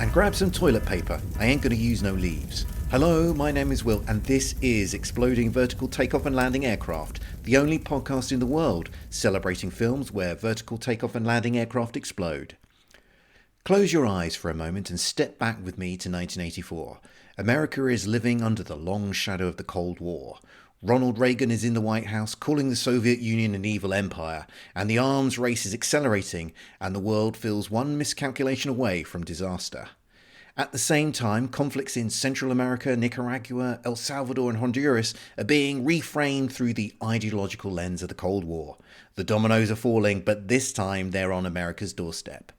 And grab some toilet paper, I ain't gonna use no leaves. Hello, my name is Will, and this is Exploding Vertical Takeoff and Landing Aircraft, the only podcast in the world celebrating films where vertical takeoff and landing aircraft explode. Close your eyes for a moment and step back with me to 1984. America is living under the long shadow of the Cold War. Ronald Reagan is in the White House calling the Soviet Union an evil empire, and the arms race is accelerating, and the world feels one miscalculation away from disaster. At the same time, conflicts in Central America, Nicaragua, El Salvador and Honduras are being reframed through the ideological lens of the Cold War. The dominoes are falling, but this time they're on America's doorstep.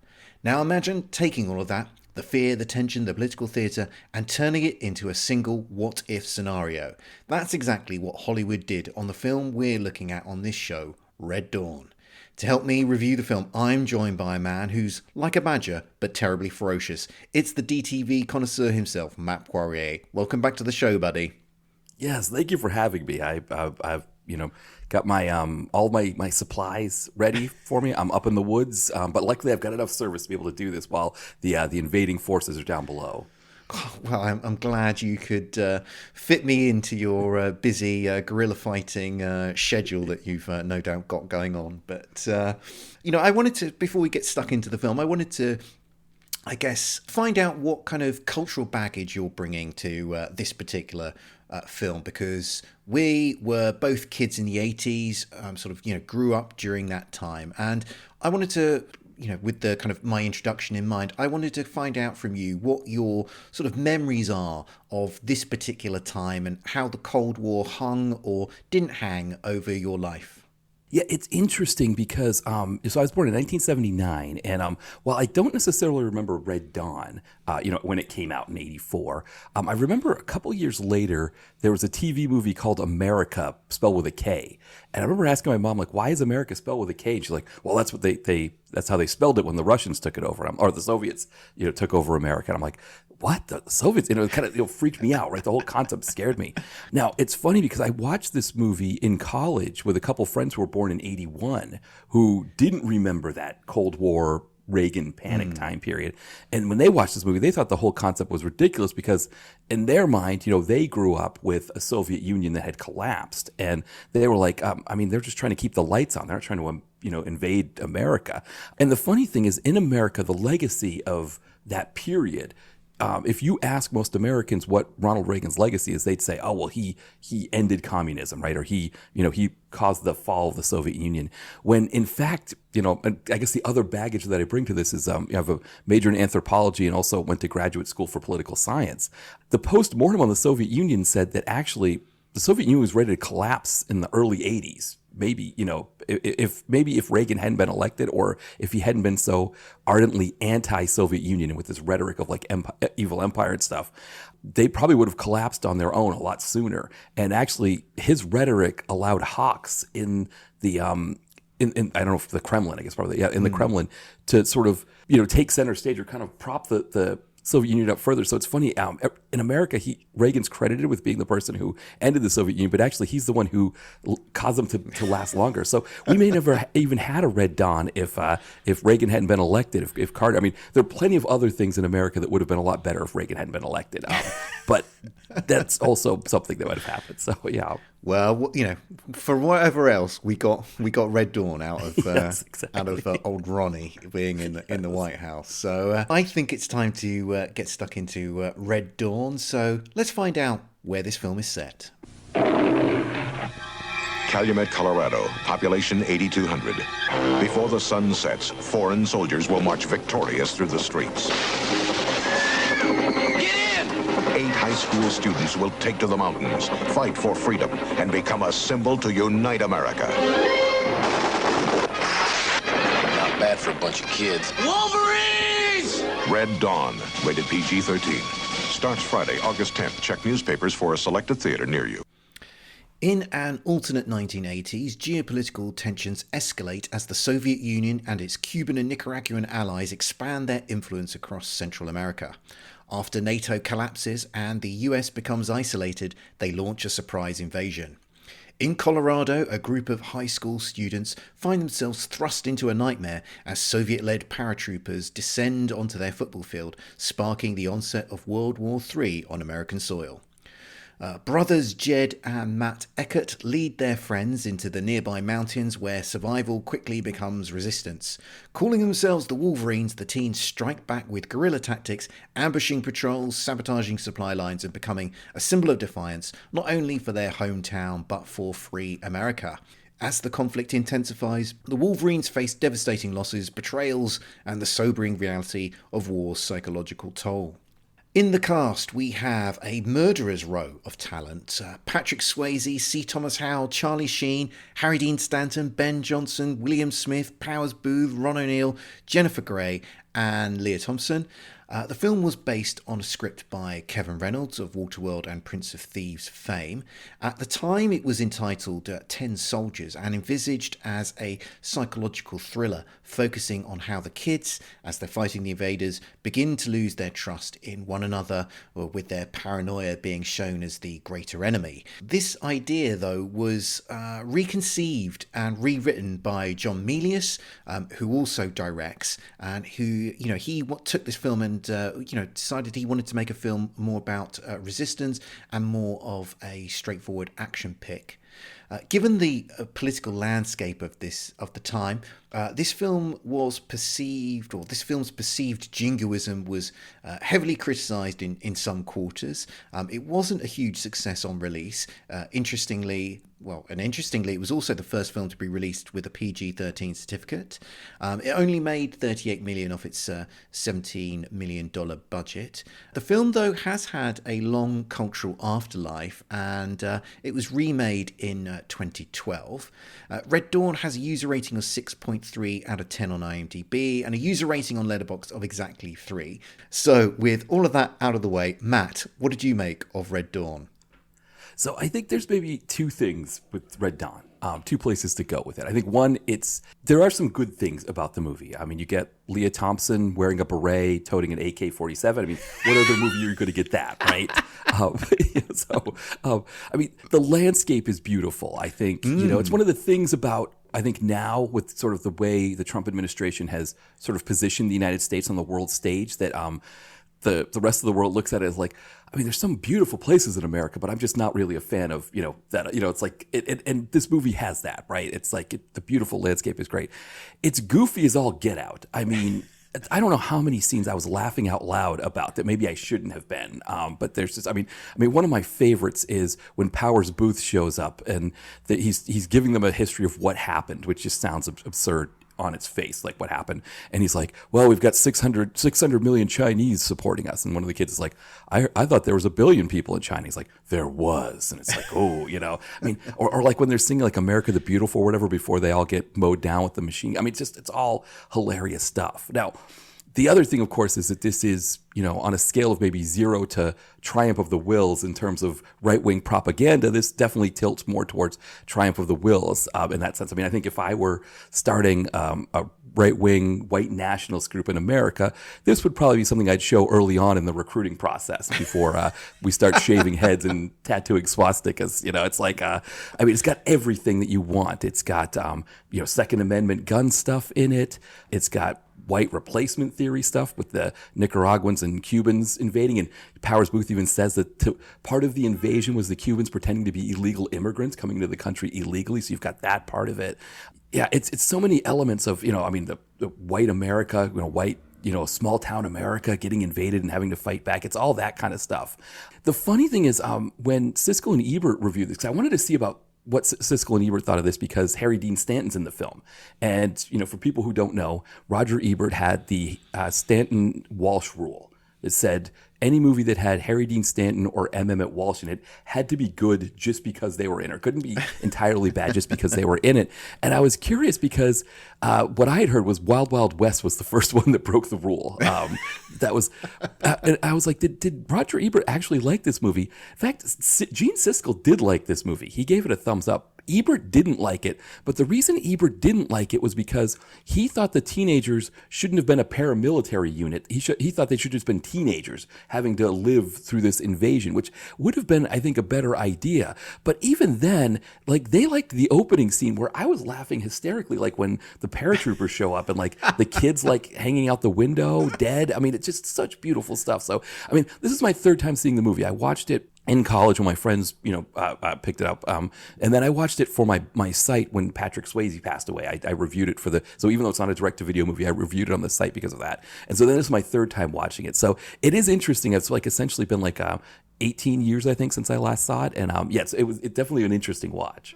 Now imagine taking all of that, the fear, the tension, the political theatre, and turning it into a single what-if scenario. That's exactly what Hollywood did on the film we're looking at on this show, Red Dawn. To help me review the film, I'm joined by a man who's like a badger, but terribly ferocious. It's the DTV Connoisseur himself, Matt Poirier. Welcome back to the show, buddy. Yes, thank you for having me. I've got my all my supplies ready for me. I'm up in the woods, but luckily I've got enough service to be able to do this while the invading forces are down below. Well, I'm glad you could fit me into your busy guerrilla fighting schedule that you've no doubt got going on. But, I wanted to, before we get stuck into the film, I wanted to, I guess, find out what kind of cultural baggage you're bringing to this particular film, because we were both kids in the 80s, grew up during that time. And I wanted to, with the kind of my introduction in mind, I wanted to find out from you what your sort of memories are of this particular time and how the Cold War hung or didn't hang over your life. Yeah, it's interesting because so I was born in 1979, and while I don't necessarily remember Red Dawn, when it came out in '84, I remember a couple years later there was a TV movie called America, spelled with a K, and I remember asking my mom, like, why is America spelled with a K? And she's like, well, that's what that's how they spelled it when the Russians took it over, or the Soviets, took over America. And I'm like, what? The Soviets? It kind of freaked me out, right? The whole concept scared me. Now, it's funny because I watched this movie in college with a couple friends who were born in '81 who didn't remember that Cold War Reagan panic time period. And when they watched this movie, they thought the whole concept was ridiculous because in their mind, they grew up with a Soviet Union that had collapsed. And they were like, they're just trying to keep the lights on. They're not trying to, invade America. And the funny thing is, in America, the legacy of that period, if you ask most Americans what Ronald Reagan's legacy is, they'd say, oh, well, he ended communism, right? Or he caused the fall of the Soviet Union. When in fact, and I guess the other baggage that I bring to this is I have a major in anthropology and also went to graduate school for political science. The post-mortem on the Soviet Union said that actually the Soviet Union was ready to collapse in the early 80s. Maybe, if Reagan hadn't been elected, or if he hadn't been so ardently anti-Soviet Union and with this rhetoric of like evil empire and stuff, they probably would have collapsed on their own a lot sooner. And actually, his rhetoric allowed hawks in the I don't know if the Kremlin, I guess probably, in the Kremlin, to sort of take center stage or kind of prop the Soviet Union up further. So it's funny, in America, Reagan's credited with being the person who ended the Soviet Union, but actually he's the one who caused them to last longer. So we may never even had a Red Dawn if Reagan hadn't been elected, if Carter, there are plenty of other things in America that would have been a lot better if Reagan hadn't been elected. But that's also something that would have happened. So yeah. Well, for whatever else, we got Red Dawn out of yes, exactly. Old Ronnie being in the White House. So I think it's time to get stuck into Red Dawn. So let's find out where this film is set. Calumet, Colorado, population 8,200. Before the sun sets, foreign soldiers will march victorious through the streets. 8 high school students will take to the mountains, fight for freedom, and become a symbol to unite America. Not bad for a bunch of kids. Wolverines! Red Dawn, rated PG-13. Starts Friday, August 10th. Check newspapers for a selected theater near you. In an alternate 1980s, geopolitical tensions escalate as the Soviet Union and its Cuban and Nicaraguan allies expand their influence across Central America. After NATO collapses and the US becomes isolated, they launch a surprise invasion. In Colorado, a group of high school students find themselves thrust into a nightmare as Soviet-led paratroopers descend onto their football field, sparking the onset of World War III on American soil. Brothers Jed and Matt Eckert lead their friends into the nearby mountains where survival quickly becomes resistance. Calling themselves the Wolverines, the teens strike back with guerrilla tactics, ambushing patrols, sabotaging supply lines, and becoming a symbol of defiance, not only for their hometown, but for free America. As the conflict intensifies, the Wolverines face devastating losses, betrayals, and the sobering reality of war's psychological toll. In the cast, we have a murderer's row of talent. Patrick Swayze, C. Thomas Howell, Charlie Sheen, Harry Dean Stanton, Ben Johnson, William Smith, Powers Booth, Ron O'Neill, Jennifer Grey, and Lea Thompson. The film was based on a script by Kevin Reynolds of Waterworld and Prince of Thieves fame. At the time, it was entitled 10 Soldiers and envisaged as a psychological thriller focusing on how the kids, as they're fighting the invaders, begin to lose their trust in one another, with their paranoia being shown as the greater enemy. This idea, though, was reconceived and rewritten by John Milius, who also directs, and who, he took this film and decided he wanted to make a film more about resistance and more of a straightforward action pick. Given the political landscape of the time, this film's perceived jingoism was heavily criticised in some quarters. It wasn't a huge success on release. Interestingly, it was also the first film to be released with a PG-13 certificate. It only made $38 million off its $17 million budget. The film, though, has had a long cultural afterlife, and it was remade in 2012. Red Dawn has a user rating of 6.3 out of 10 on IMDb and a user rating on Letterboxd of exactly 3. So, with all of that out of the way, Matt, what did you make of Red Dawn? So I think there's maybe two things with Red Dawn, two places to go with it. I think one, there are some good things about the movie. I mean, you get Lea Thompson wearing a beret, toting an AK-47. I mean, what other movie are you going to get that, right? The landscape is beautiful. I think, it's one of the things about, I think now with sort of the way the Trump administration has sort of positioned the United States on the world stage that the rest of the world looks at it as like, I mean, there's some beautiful places in America, but I'm just not really a fan of, it's like, and this movie has that, right? It's like, the beautiful landscape is great. It's goofy as all get out. I mean, I don't know how many scenes I was laughing out loud about that maybe I shouldn't have been. But there's just, I mean, one of my favorites is when Powers Booth shows up and he's giving them a history of what happened, which just sounds absurd on its face, like what happened. And he's like, well, we've got 600 million Chinese supporting us. And one of the kids is like, I thought there was 1 billion people in China. He's like, there was. And it's like, oh, I mean, or like when they're singing like America the Beautiful or whatever before they all get mowed down with the machine. I mean, it's all hilarious stuff. Now, the other thing, of course, is that this is, on a scale of maybe 0 to Triumph of the Wills in terms of right-wing propaganda, this definitely tilts more towards Triumph of the Wills in that sense. I mean, I think if I were starting a right-wing white nationalist group in America, this would probably be something I'd show early on in the recruiting process before we start shaving heads and tattooing swastikas. It's like, it's got everything that you want. It's got, Second Amendment gun stuff in it. It's got white replacement theory stuff with the Nicaraguans and Cubans invading. And Powers Booth even says that part of the invasion was the Cubans pretending to be illegal immigrants coming into the country illegally. So you've got that part of it. Yeah, it's so many elements of, the white America, white, small town America getting invaded and having to fight back. It's all that kind of stuff. The funny thing is when Siskel and Ebert reviewed this, because I wanted to see about what Siskel and Ebert thought of this because Harry Dean Stanton's in the film. And, for people who don't know, Roger Ebert had the Stanton-Walsh rule. It said any movie that had Harry Dean Stanton or M. Emmett Walsh in it had to be good just because they were in it. It couldn't be entirely bad just because they were in it. And I was curious because what I had heard was Wild Wild West was the first one that broke the rule. And I was like, did Roger Ebert actually like this movie? In fact, Gene Siskel did like this movie. He gave it a thumbs up Ebert didn't like it, but the reason Ebert didn't like it was because he thought the teenagers shouldn't have been a paramilitary unit. He thought they should have just been teenagers having to live through this invasion, which would have been, I think, a better idea. But even then, like, they liked the opening scene where I was laughing hysterically, like when the paratroopers show up and like the kids like hanging out the window dead. I mean, it's just such beautiful stuff. So, I mean, this is my third time seeing the movie. I watched it in college when my friends, picked it up. And then I watched it for my site when Patrick Swayze passed away. I reviewed it so even though it's not a direct-to-video movie, I reviewed it on the site because of that. And so then this is my third time watching it. So it is interesting. It's like essentially been like 18 years, I think, since I last saw it. And it's definitely an interesting watch.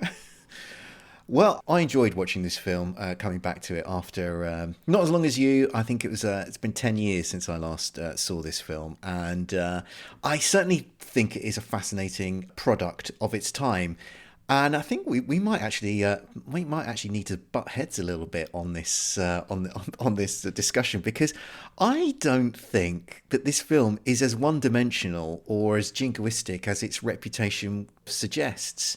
Well, I enjoyed watching this film, coming back to it after not as long as you. I think it's been 10 years since I last saw this film, and I certainly think it is a fascinating product of its time. And I think we might actually need to butt heads a little bit on this on this discussion, because I don't think that this film is as one-dimensional or as jingoistic as its reputation suggests.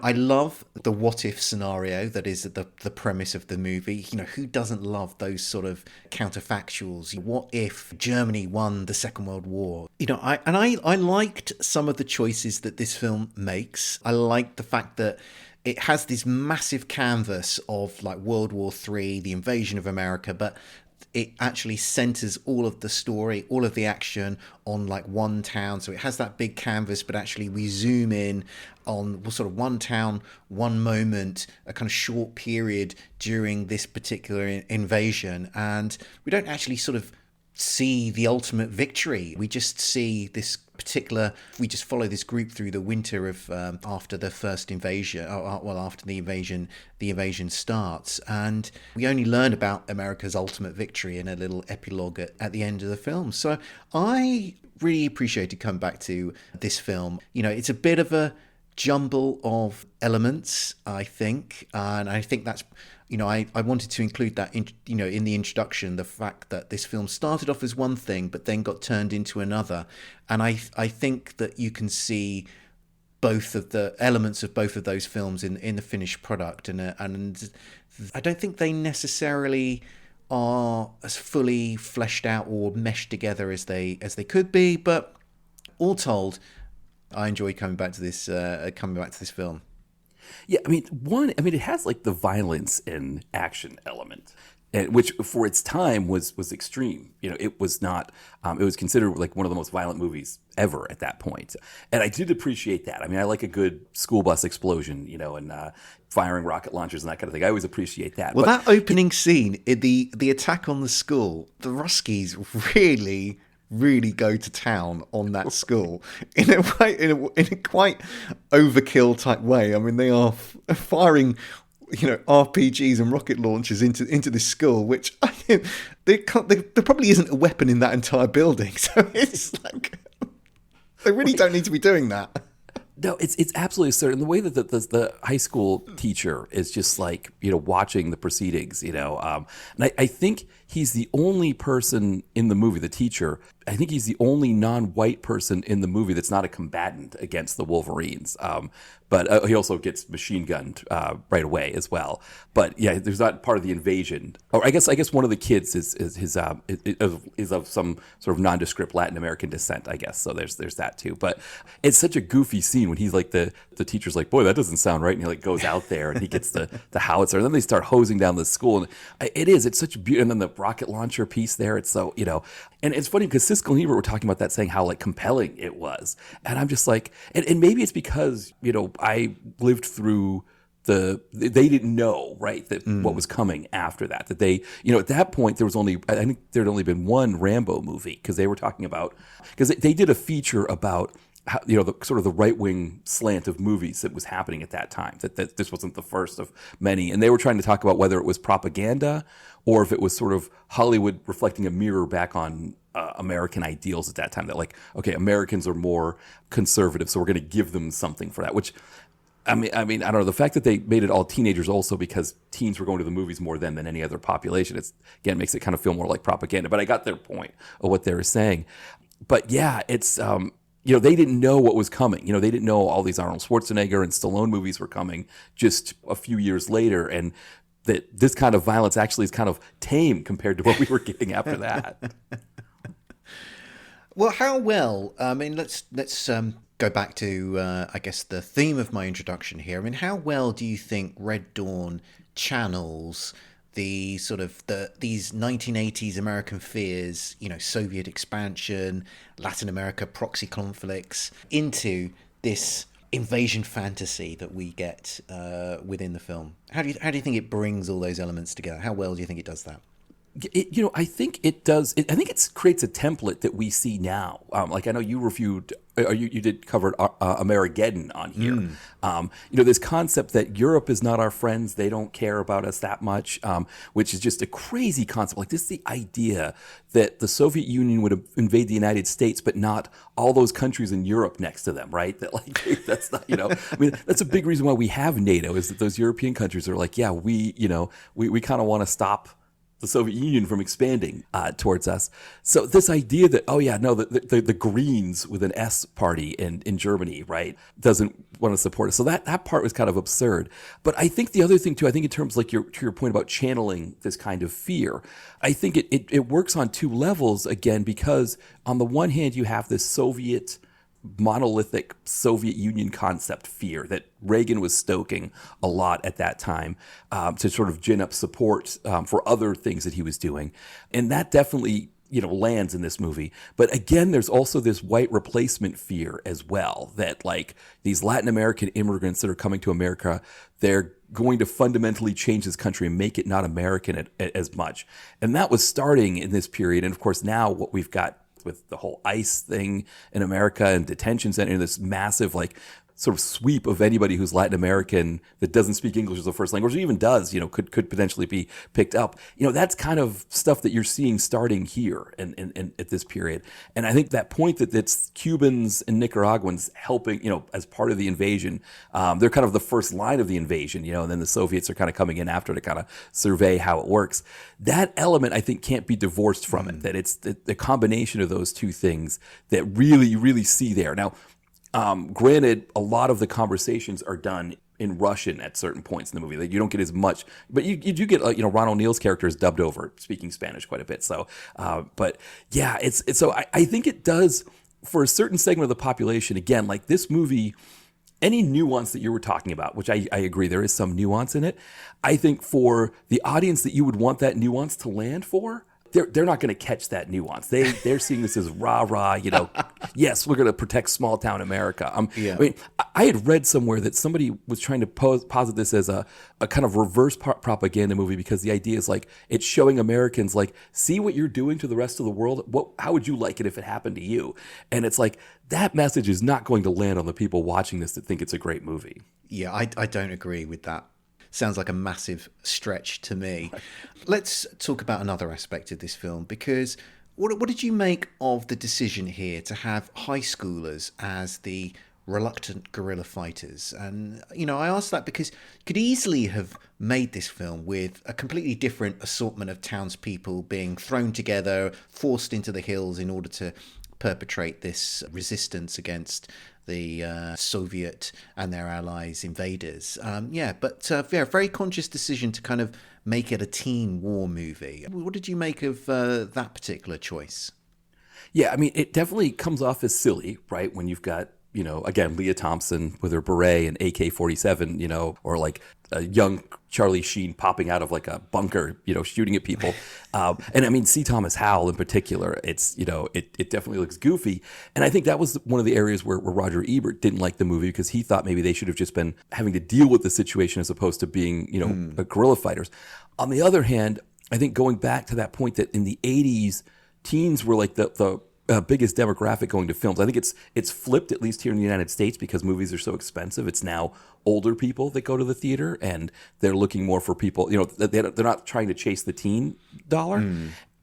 I love the what if scenario that is the premise of the movie. Who doesn't love those sort of counterfactuals? What if Germany won the Second World War? I liked some of the choices that this film makes. I liked the fact that it has this massive canvas of like World War III, the invasion of America, but it actually centers all of the story, all of the action on like one town. So it has that big canvas, but actually we zoom in on sort of one town, one moment, a kind of short period during this particular invasion. And we don't actually sort of see the ultimate victory. We just see we just follow this group through the winter of after the first invasion, after the invasion starts, and we only learn about America's ultimate victory in a little epilogue at the end of the film. So I really appreciated coming back to this film. It's a bit of a jumble of elements, I think, and I think that's I wanted to include that in the introduction, the fact that this film started off as one thing but then got turned into another. And I think that you can see both of the elements of both of those films in the finished product, and I don't think they necessarily are as fully fleshed out or meshed together as they could be, but all told, I enjoy coming back to this film. Yeah, it has like the violence and action element, which for its time was extreme. It was not. It was considered like one of the most violent movies ever at that point, and I did appreciate that. I like a good school bus explosion, and firing rocket launchers and that kind of thing. I always appreciate that. Well, that opening scene, the attack on the school, the Ruskies really go to town on that school in a quite overkill type way. They are firing, RPGs and rocket launchers into this school, which there probably isn't a weapon in that entire building. So it's like they really don't need to be doing that. No, it's absolutely certain. The way that the high school teacher is just like, watching the proceedings, and I think he's the only person in the movie, the teacher. I think he's the only non-white person in the movie that's not a combatant against the Wolverines. But he also gets machine gunned right away as well. But yeah, there's not part of the invasion. Or I guess one of the kids is of some sort of nondescript Latin American descent, I guess. So there's that too. But it's such a goofy scene when he's like the teacher's like, boy, that doesn't sound right, and he like goes out there and he gets the howitzer, and then they start hosing down the school, and it's such a beauty. And then the rocket launcher piece there, it's so and it's funny because Siskel and Ebert were talking about that, saying how like compelling it was, and I'm just like, and maybe it's because I lived through they didn't know, right, that what was coming after that they at that point I think there had only been one Rambo movie, because they were talking about, because they did a feature about how, the sort of the right-wing slant of movies that was happening at that time, that this wasn't the first of many, and they were trying to talk about whether it was propaganda or if it was sort of Hollywood reflecting a mirror back on American ideals at that time, that like, okay, Americans are more conservative, so we're going to give them something for that, which I don't know, the fact that they made it all teenagers also because teens were going to the movies more than any other population, again makes it kind of feel more like propaganda, but I got their point of what they were saying. But yeah, it's they didn't know what was coming. They didn't know all these Arnold Schwarzenegger and Stallone movies were coming just a few years later, and that this kind of violence actually is kind of tame compared to what we were getting after that. Well, how well? I mean, let's go back to I guess the theme of my introduction here. I mean, how well do you think Red Dawn channels the sort of these 1980s American fears, Soviet expansion, Latin America proxy conflicts, into this invasion fantasy that we get within the film? How do you think it brings all those elements together? How well do you think it does that? I think it does. I think it creates a template that we see now. Like I know you reviewed, or you did cover Amerigeddon on here. This concept that Europe is not our friends; they don't care about us that much, which is just a crazy concept. Like this is the idea that the Soviet Union would invade the United States, but not all those countries in Europe next to them, right? That that's not, I mean, that's a big reason why we have NATO, is that those European countries are like, yeah, we kind of want to stop the Soviet Union from expanding towards us. So this idea that, the Greens with an S party in Germany, right, doesn't want to support us. So that part was kind of absurd. But I think the other thing too, I think in terms like to your point about channeling this kind of fear, I think it works on two levels again, because on the one hand you have this monolithic Soviet Union concept fear that Reagan was stoking a lot at that time to sort of gin up support for other things that he was doing. And that definitely, lands in this movie. But again, there's also this white replacement fear as well, that like these Latin American immigrants that are coming to America, they're going to fundamentally change this country and make it not American as much. And that was starting in this period. And of course, now what we've got with the whole ICE thing in America and detention center, this massive sort of sweep of anybody who's Latin American that doesn't speak English as a first language, or even does, could potentially be picked up. That's kind of stuff that you're seeing starting here and at this period. And I think that point that it's Cubans and Nicaraguans helping, as part of the invasion, they're kind of the first line of the invasion, and then the Soviets are kind of coming in after to kind of survey how it works. That element, I think, can't be divorced from it, that it's the combination of those two things that really, really see there. Now, granted, a lot of the conversations are done in Russian at certain points in the movie. Like, you don't get as much, but you do get, Ron O'Neill's character is dubbed over, speaking Spanish quite a bit. So, but yeah, I think it does for a certain segment of the population. Again, like this movie, any nuance that you were talking about, which I agree, there is some nuance in it. I think for the audience that you would want that nuance to land for, they're not going to catch that nuance. They're seeing this as rah-rah, yes, we're going to protect small town America. Yeah. I mean, I had read somewhere that somebody was trying to posit this as a kind of reverse propaganda movie, because the idea is like it's showing Americans like, see what you're doing to the rest of the world. How would you like it if it happened to you? And it's like that message is not going to land on the people watching this that think it's a great movie. Yeah, I don't agree with that. Sounds like a massive stretch to me. Let's talk about another aspect of this film, because what did you make of the decision here to have high schoolers as the reluctant guerrilla fighters? And, I ask that because you could easily have made this film with a completely different assortment of townspeople being thrown together, forced into the hills in order to perpetrate this resistance against the Soviet and their allies invaders. Very conscious decision to kind of make it a teen war movie. What did you make of that particular choice? Yeah, I mean, it definitely comes off as silly, right? When you've got, again, Lea Thompson with her beret and AK-47, or like a young Charlie Sheen popping out of like a bunker, shooting at people. And I mean, C. Thomas Howell in particular, it's, it definitely looks goofy. And I think that was one of the areas where Roger Ebert didn't like the movie, because he thought maybe they should have just been having to deal with the situation as opposed to being, guerrilla fighters. On the other hand, I think going back to that point that in the 80s, teens were like the biggest demographic going to films. I think it's flipped, at least here in the United States, because movies are so expensive. It's now older people that go to the theater, and they're looking more for people, they're not trying to chase the teen dollar.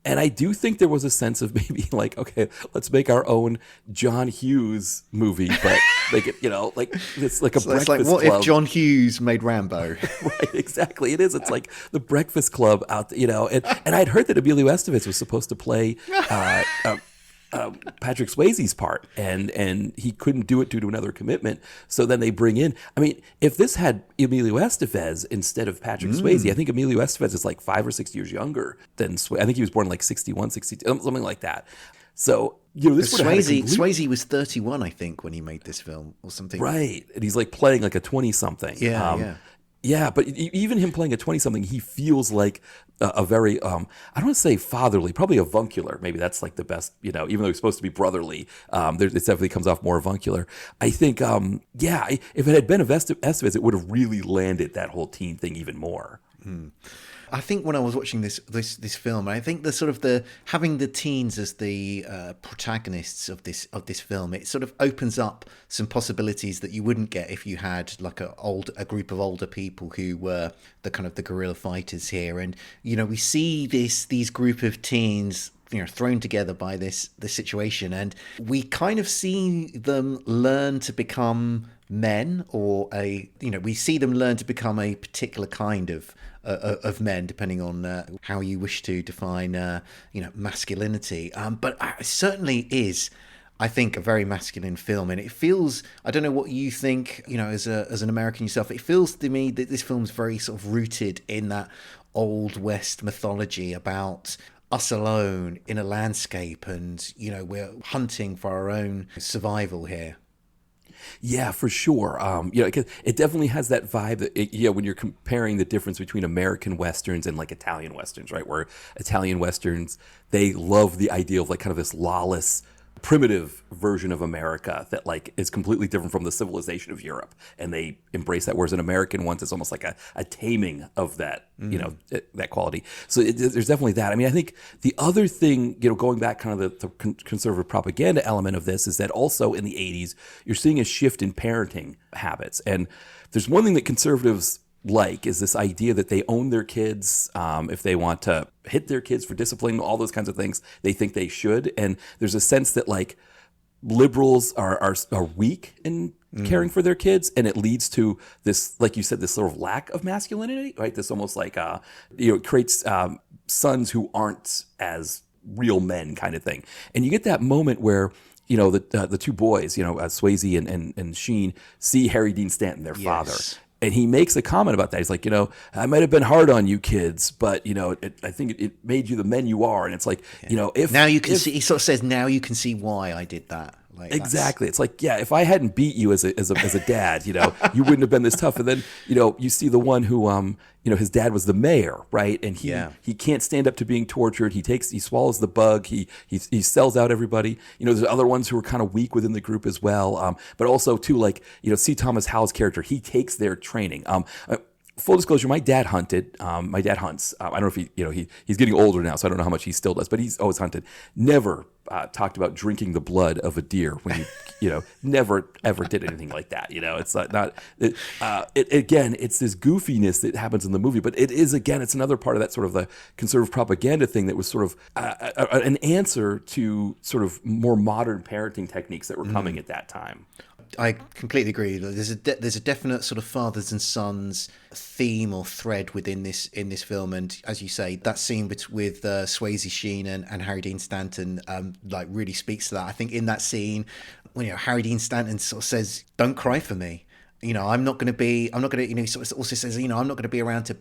And I do think there was a sense of maybe like, okay, let's make our own John Hughes movie, but make it, like it's like a Breakfast Club. What if John Hughes made Rambo? Right, exactly. It is. It's like the Breakfast Club out, and I'd heard that Emilio Estevez was supposed to play Patrick Swayze's part, and he couldn't do it due to another commitment. So then they bring in. I mean, if this had Emilio Estevez instead of Patrick Swayze, I think Emilio Estevez is like 5 or 6 years younger than Swayze. I think he was born like 61, 62, something like that. So this would have Swayze was 31, I think, when he made this film or something. Right, and he's like playing like a 20-something. Yeah. Yeah, but even him playing a 20-something, he feels like a very, I don't want to say fatherly, probably avuncular. Maybe that's like the best, even though he's supposed to be brotherly, it definitely comes off more avuncular. I think, if it had been Estevez, it would have really landed that whole teen thing even more. I think when I was watching this film, I think the sort of the having the teens as the protagonists of this film, it sort of opens up some possibilities that you wouldn't get if you had like a group of older people who were the kind of the guerrilla fighters here. And we see these group of teens thrown together by this situation, and we kind of see them learn to become men, or we see them learn to become a particular kind of men, depending on how you wish to define masculinity. But it certainly is, I think, a very masculine film, and it feels, I don't know what you think, as an American yourself, it feels to me that this film's very sort of rooted in that Old West mythology about us alone in a landscape, and we're hunting for our own survival here. Yeah, for sure. It definitely has that vibe that, when you're comparing the difference between American Westerns and like Italian Westerns, right? Where Italian Westerns, they love the idea of like kind of this lawless, primitive version of America that like is completely different from the civilization of Europe, and they embrace that. Whereas an American ones, it's almost like a taming of that, that quality. So there's definitely that. I mean, I think the other thing, going back kind of the conservative propaganda element of this is that also in the 80s, you're seeing a shift in parenting habits. And there's one thing that conservatives like is this idea that they own their kids. If they want to hit their kids for discipline, all those kinds of things, they think they should. And there's a sense that like liberals are weak in caring for their kids, and it leads to this, like you said, this sort of lack of masculinity, right? This almost like it creates sons who aren't as real men kind of thing. And you get that moment where the two boys, Swayze and Sheen, see Harry Dean Stanton, their father. And he makes a comment about that. He's like, I might have been hard on you kids, but, I think it made you the men you are. And it's like, if... Now you can see, he sort of says, now you can see why I did that. Like, exactly. It's like, yeah, if I hadn't beat you as a dad, you wouldn't have been this tough. And then, you see the one who, his dad was the mayor, right? And he can't stand up to being tortured. He swallows the bug. He sells out everybody. There's other ones who are kind of weak within the group as well. But also too, like, C. Thomas Howell's character, he takes their training. Full disclosure, my dad hunted. My dad hunts. I don't know if he's getting older now, so I don't know how much he still does, but he's always hunted. Never talked about drinking the blood of a deer when never ever did anything like that. It's not. Again, it's this goofiness that happens in the movie, but it is, again, it's another part of that sort of the conservative propaganda thing that was sort of an answer to sort of more modern parenting techniques that were coming at that time. I completely agree. There's a definite sort of fathers and sons theme or thread within this film, and as you say, that scene with Swayze, Sheen and Harry Dean Stanton really speaks to that. I think in that scene, when Harry Dean Stanton sort of says, "Don't cry for me," I'm not going to. He sort of also says, I'm not going to be around to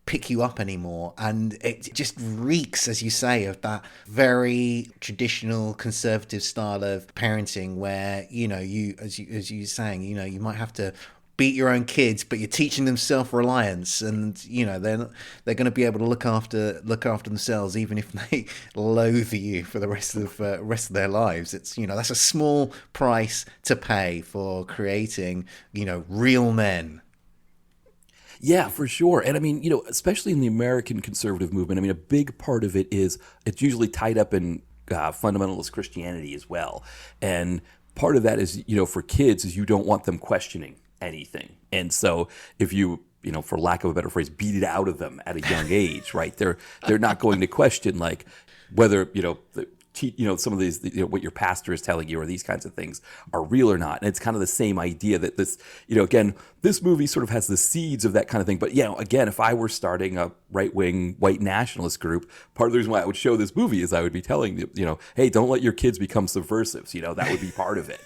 pick you up anymore, and it just reeks, as you say, of that very traditional conservative style of parenting where you as you saying, you might have to beat your own kids, but you're teaching them self-reliance, and they're going to be able to look after themselves even if they loathe you for the rest of their lives. It's that's a small price to pay for creating real men. Yeah, for sure. And I mean, especially in the American conservative movement, I mean, a big part of it is it's usually tied up in fundamentalist Christianity as well. And part of that is, for kids, is you don't want them questioning anything. And so if you, for lack of a better phrase, beat it out of them at a young age, right? They're not going to question like whether, the some of these, what your pastor is telling you or these kinds of things are real or not. And it's kind of the same idea that this, again, this movie sort of has the seeds of that kind of thing. But, again, if I were starting a right-wing white nationalist group, part of the reason why I would show this movie is I would be telling you, hey, don't let your kids become subversives. That would be part of it,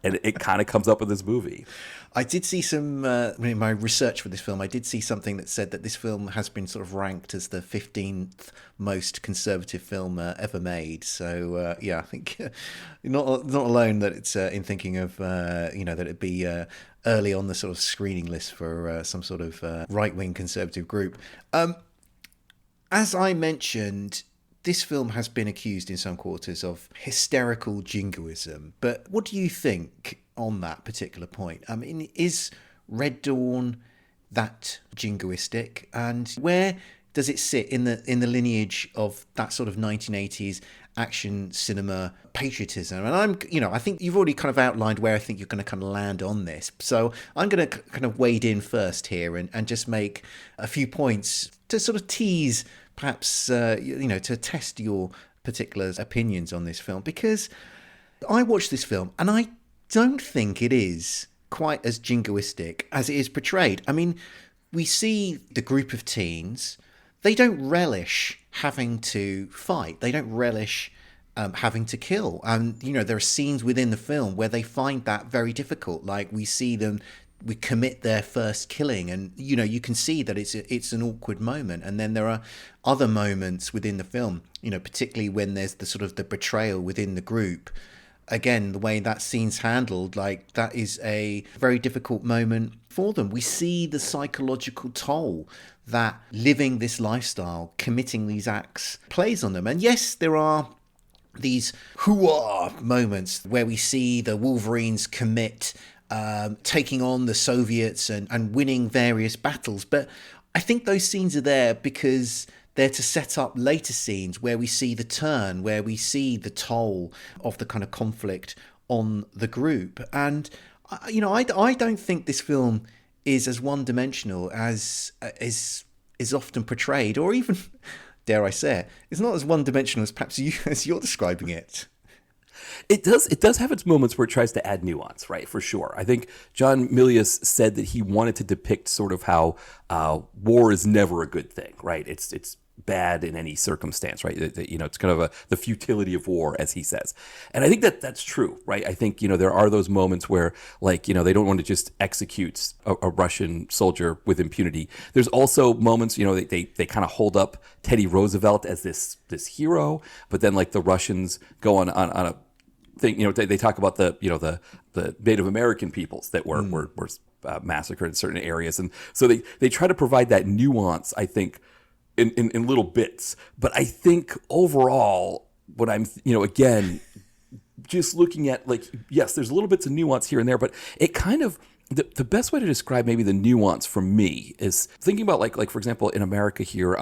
and it kind of comes up in this movie. I did see some, in my research for this film, I did see something that said that this film has been sort of ranked as the 15th most conservative film ever made. So, I think you're not alone that it's in thinking of, that it'd be early on the sort of screening list for some sort of right-wing conservative group. As I mentioned, this film has been accused in some quarters of hysterical jingoism. But what do you think on that particular point? I mean, is Red Dawn that jingoistic? And where does it sit in the lineage of that sort of 1980s action cinema patriotism? And I think you've already kind of outlined where I think you're going to kind of land on this. So I'm going to kind of wade in first here and just make a few points to sort of tease, perhaps, to test your particular opinions on this film. Because I watched this film and I don't think it is quite as jingoistic as it is portrayed. I mean, we see the group of teens. They don't relish having to fight. They don't relish having to kill. And, there are scenes within the film where they find that very difficult. Like we see them, we commit their first killing and, you can see that it's an awkward moment. And then there are other moments within the film, particularly when there's the sort of the betrayal within the group. Again, the way that scene's handled, like that is a very difficult moment for them. We see the psychological toll that living this lifestyle, committing these acts plays on them. And yes, there are these hoo-ah moments where we see the Wolverines commit, taking on the Soviets and winning various battles. But I think those scenes are there because they're to set up later scenes where we see the turn, where we see the toll of the kind of conflict on the group. And, I don't think this film is as one-dimensional as is often portrayed, or even, dare I say it, it's not as one-dimensional as perhaps as you're describing it. It does have its moments where it tries to add nuance, right? For sure. I think John Milius said that he wanted to depict sort of how war is never a good thing, right? It's bad in any circumstance, right? It's kind of the futility of war, as he says. And I think that's true, right? I think, there are those moments where, like, they don't want to just execute a Russian soldier with impunity. There's also moments, they kind of hold up Teddy Roosevelt as this hero, but then, like, the Russians go on a thing, they talk about the Native American peoples that were massacred in certain areas. And so they try to provide that nuance, I think, in little bits. But I think overall, what I'm, again, just looking at, like, yes, there's little bits of nuance here and there, but it kind of, the best way to describe maybe the nuance for me is thinking about, like for example, in America here,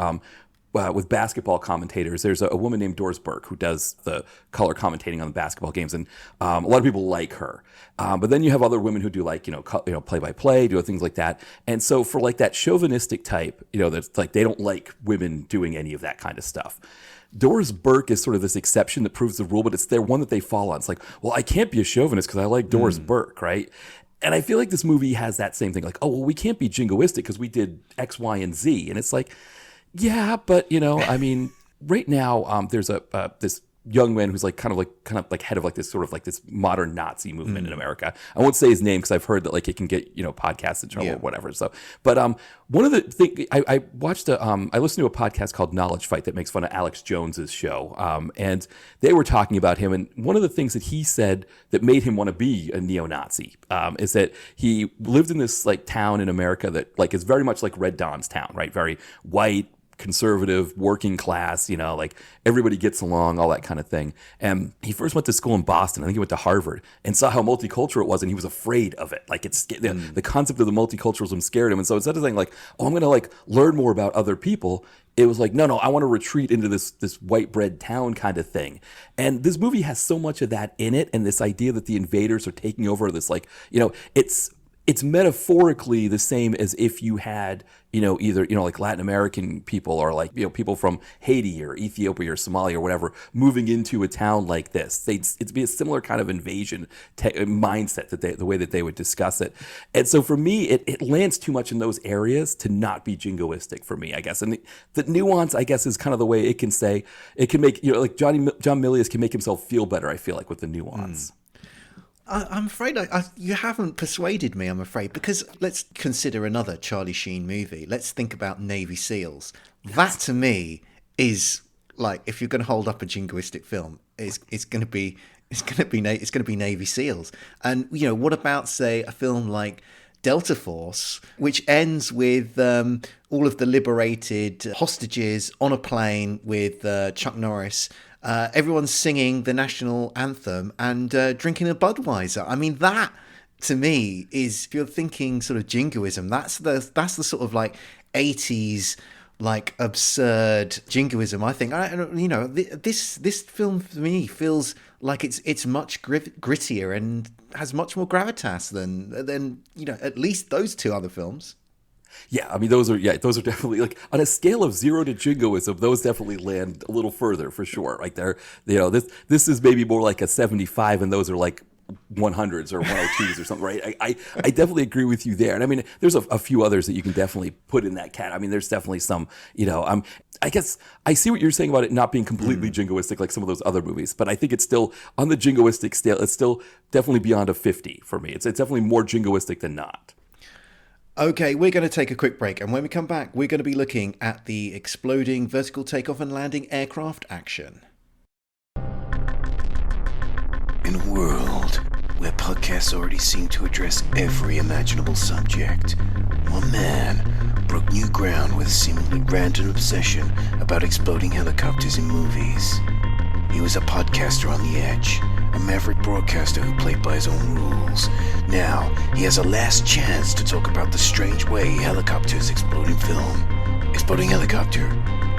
with basketball commentators, there's a woman named Doris Burke who does the color commentating on the basketball games, and a lot of people like her. But then you have other women who do, like, play-by-play, do things like that. And so for, like, that chauvinistic type, that's like they don't like women doing any of that kind of stuff. Doris Burke is sort of this exception that proves the rule, but it's their one that they fall on. It's like, well, I can't be a chauvinist because I like Doris Burke, right? And I feel like this movie has that same thing, like, oh, well, we can't be jingoistic because we did X, Y, and Z. And it's like, yeah, but, I mean, right now there's this young man who's kind of like head of like this sort of like this modern Nazi movement in America. I won't say his name because I've heard that, like, it can get, podcasts in trouble or whatever. So, but one of the things I watched I listened to a podcast called Knowledge Fight that makes fun of Alex Jones's show, and they were talking about him. And one of the things that he said that made him want to be a neo-Nazi is that he lived in this, like, town in America that, like, is very much like Red Dawn's town, right? Very white, conservative, working class, like everybody gets along, all that kind of thing. And he first went to school in Boston. I think he went to Harvard and saw how multicultural it was, and he was afraid of it. Like, the concept of the multiculturalism scared him. And so instead of saying, like, oh, I'm going to, like, learn more about other people, it was like, no, I want to retreat into this white bread town kind of thing. And this movie has so much of that in it, and this idea that the invaders are taking over this, like, it's metaphorically the same as if you had, either, like Latin American people or like, people from Haiti or Ethiopia or Somalia or whatever moving into a town like this. It'd be a similar kind of invasion mindset the way that they would discuss it. And so for me, it lands too much in those areas to not be jingoistic for me, I guess. And the nuance, I guess, is kind of the way it can make, like John Milius can make himself feel better, I feel like, with the nuance. I'm afraid you haven't persuaded me, I'm afraid, because let's consider another Charlie Sheen movie. Let's think about Navy SEALs. That, to me, is like, if you're going to hold up a jingoistic film, it's going to be Navy SEALs. And, what about, say, a film like Delta Force, which ends with all of the liberated hostages on a plane with Chuck Norris. Everyone's singing the national anthem and drinking a Budweiser. I mean, that to me is, if you're thinking sort of jingoism, that's the sort of like 80s like absurd jingoism. I think this film for me feels like it's much grittier and has much more gravitas than at least those two other films. Yeah, I mean, those are definitely, like, on a scale of 0 to jingoism, those definitely land a little further for sure. Like this is maybe more like a 75, and those are like 100s or 102s or something, right? I definitely agree with you there. And I mean, there's a few others that you can definitely put in that cat. I mean, there's definitely some, I guess I see what you're saying about it not being completely jingoistic like some of those other movies, but I think it's still, on the jingoistic scale, it's still definitely beyond a 50 for me. It's definitely more jingoistic than not. Okay, we're going to take a quick break, and when we come back, we're going to be looking at the exploding vertical takeoff and landing aircraft action. In a world where podcasts already seem to address every imaginable subject, one man broke new ground with a seemingly random obsession about exploding helicopters in movies. He was a podcaster on the edge, a maverick broadcaster who played by his own rules. Now, he has a last chance to talk about the strange way helicopters explode in film. Exploding Helicopter,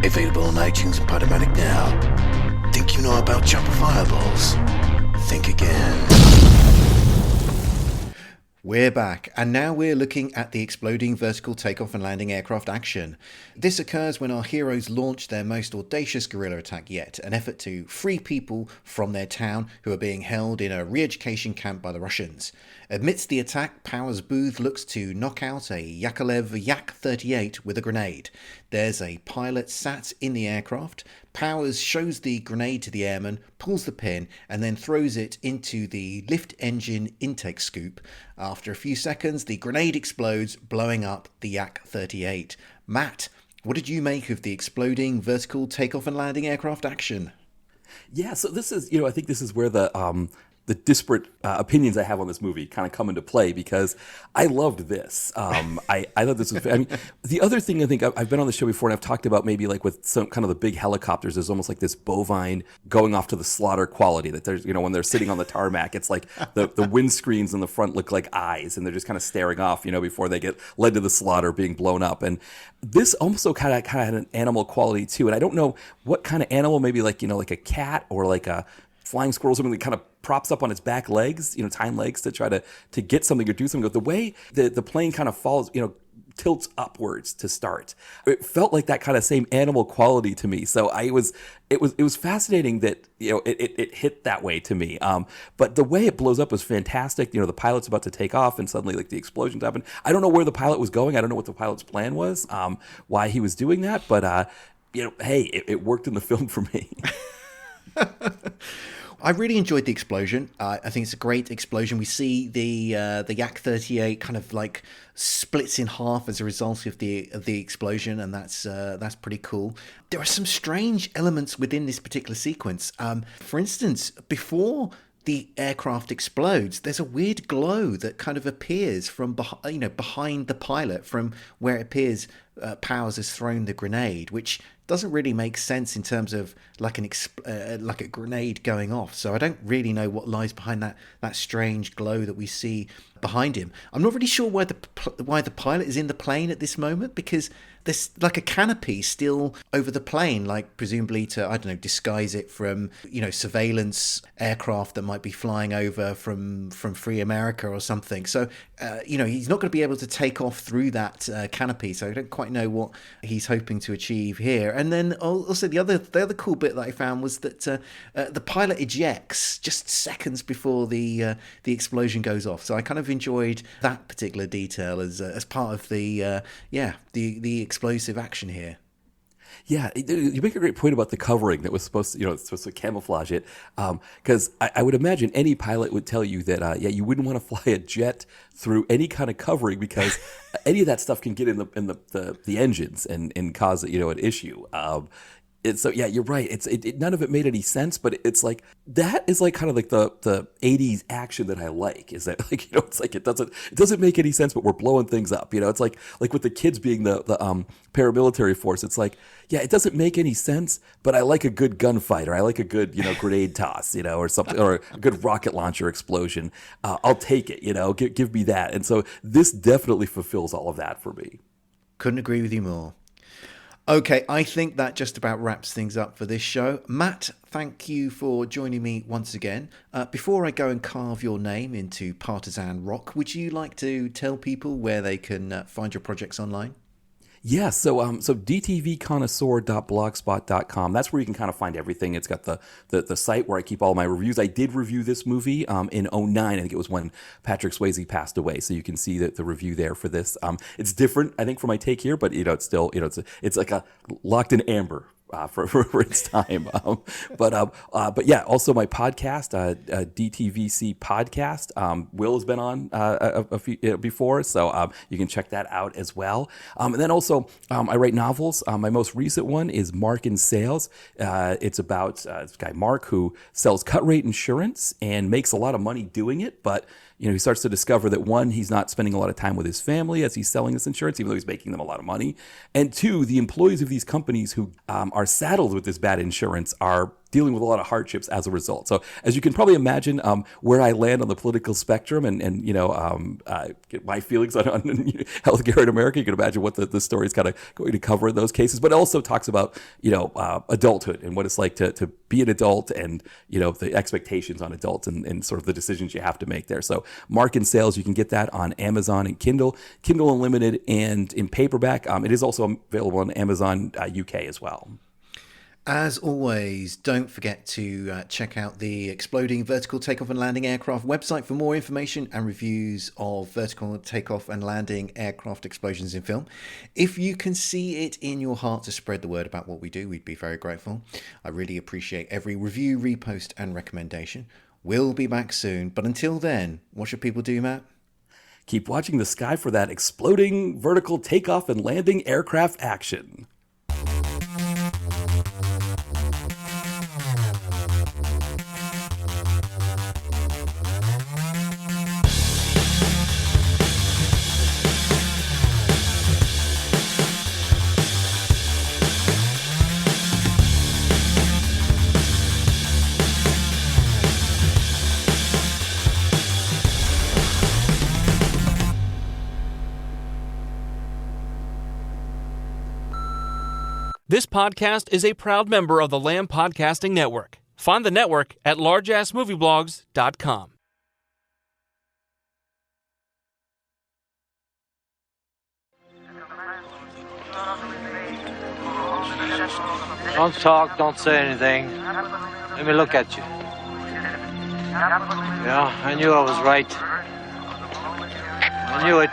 available on iTunes and Podomatic now. Think you know about chopper fireballs? Think again. We're back, and now we're looking at the exploding vertical takeoff and landing aircraft action. This occurs when our heroes launch their most audacious guerrilla attack yet, an effort to free people from their town who are being held in a re-education camp by the Russians. Amidst the attack, Powers Booth looks to knock out a Yakolev Yak-38 with a grenade. There's a pilot sat in the aircraft. Powers shows the grenade to the airman, pulls the pin, and then throws it into the lift engine intake scoop. After a few seconds, the grenade explodes, blowing up the Yak-38. Matt, what did you make of the exploding vertical takeoff and landing aircraft action? Yeah, so this is, I think this is where the disparate opinions I have on this movie kind of come into play, because I loved this. I thought this was, I mean, the other thing I think I've been on the show before and I've talked about, maybe like with some kind of the big helicopters, there's almost like this bovine going off to the slaughter quality that there's, when they're sitting on the tarmac, it's like the windscreens in the front look like eyes and they're just kind of staring off, before they get led to the slaughter being blown up. And this also kind of had an animal quality too. And I don't know what kind of animal, maybe like, like a cat or like a flying squirrel, something that kind of props up on its back legs, hind legs, to try to get something or do something. But the way the plane kind of falls, tilts upwards to start, it felt like that kind of same animal quality to me. So it was fascinating that it hit that way to me. But the way it blows up was fantastic. The pilot's about to take off, and suddenly like the explosions happen. I don't know where the pilot was going. I don't know what the pilot's plan was, why he was doing that. But hey, it worked in the film for me. I really enjoyed the explosion. I think it's a great explosion. We see the Yak-38 kind of like splits in half as a result of the explosion, and that's pretty cool. There are some strange elements within this particular sequence. For instance, before the aircraft explodes, there's a weird glow that kind of appears from behind the pilot, from where it appears Powers has thrown the grenade, which doesn't really make sense in terms of like a grenade going off. So I don't really know what lies behind that strange glow that we see behind him. I'm not really sure why the pilot is in the plane at this moment, because there's like a canopy still over the plane, like presumably to, I don't know, disguise it from, surveillance aircraft that might be flying over from Free America or something. So, he's not going to be able to take off through that canopy. So I don't quite know what he's hoping to achieve here. And then also the other cool bit that I found was that the pilot ejects just seconds before the explosion goes off. So I kind of enjoyed that particular detail as part of the explosive action here. Yeah, you make a great point about the covering that was supposed to camouflage it. Because I would imagine any pilot would tell you that, you wouldn't want to fly a jet through any kind of covering because any of that stuff can get in the engines and cause an issue. So yeah, you're right. None of it made any sense, but it's like that is like kind of like the 80s action that I like. Is that it's like it doesn't make any sense, but we're blowing things up. It's like with the kids being the paramilitary force. It's like, yeah, it doesn't make any sense, but I like a good gunfight, or I like a good grenade toss, or something, or a good rocket launcher explosion. I'll take it. Give me that. And so this definitely fulfills all of that for me. Couldn't agree with you more. Okay, I think that just about wraps things up for this show. Matt, thank you for joining me once again. Before I go and carve your name into partisan rock, would you like to tell people where they can find your projects online? Yeah, so dtvconnoisseur.blogspot.com. That's where you can kind of find everything. It's got the site where I keep all my reviews. I did review this movie in 2009. I think it was when Patrick Swayze passed away. So you can see the review there for this. It's different, I think, for my take here, but it's still it's like a locked in amber. For its time, but yeah. Also, my podcast, DTVC podcast. Will has been on a few before, so you can check that out as well. And then also, I write novels. My most recent one is Mark in Sales. It's about this guy Mark who sells cut rate insurance and makes a lot of money doing it, but he starts to discover that, one, he's not spending a lot of time with his family as he's selling this insurance, even though he's making them a lot of money. And two, the employees of these companies who are saddled with this bad insurance are dealing with a lot of hardships as a result. So as you can probably imagine, where I land on the political spectrum and my feelings on healthcare in America, you can imagine what the story is kind of going to cover in those cases. But it also talks about, adulthood and what it's like to be an adult and, the expectations on adults and sort of the decisions you have to make there. So Mark in Sales, you can get that on Amazon and Kindle Unlimited, and in paperback. It is also available on Amazon UK as well. As always, don't forget to check out the Exploding Vertical Takeoff and Landing Aircraft website for more information and reviews of vertical takeoff and landing aircraft explosions in film. If you can see it in your heart to spread the word about what we do, we'd be very grateful. I really appreciate every review, repost and recommendation. We'll be back soon, but until then, what should people do, Matt? Keep watching the sky for that exploding vertical takeoff and landing aircraft action. This podcast is a proud member of the Lamb Podcasting Network. Find the network at largeassmovieblogs.com. Don't talk, don't say anything. Let me look at you. Yeah, I knew I was right. I knew it.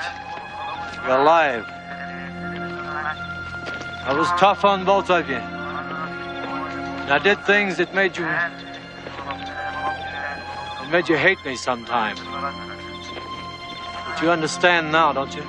You're alive. I was tough on both of you. And I did things that made you hate me sometime. But you understand now, don't you?